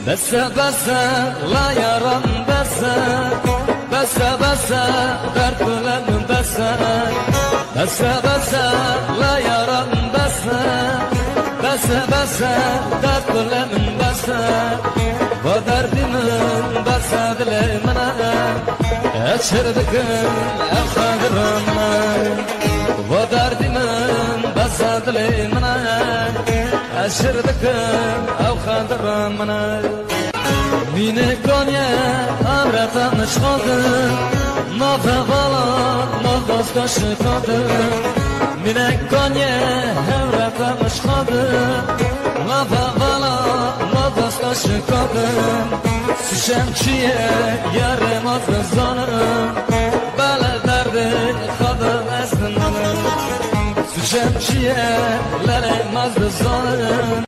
Bese bese la yaram bese, bese bese dert bilen bese, bese bese la yaram bese, bese bese dert bilen bese. Bu derdimin bese dilimine, geçirdikin efendirime. Bu derdimin bese dilimine, geçirdikin efendirime. Mine konya amratan çıkadı, nafakalı nafas çıkadı. Mine konya amratan çıkadı, nafakalı nafas çıkadı. Şemçiye yaramaz zanım, bela derdi kadın esnanım. Şemçiye yaramaz zanım,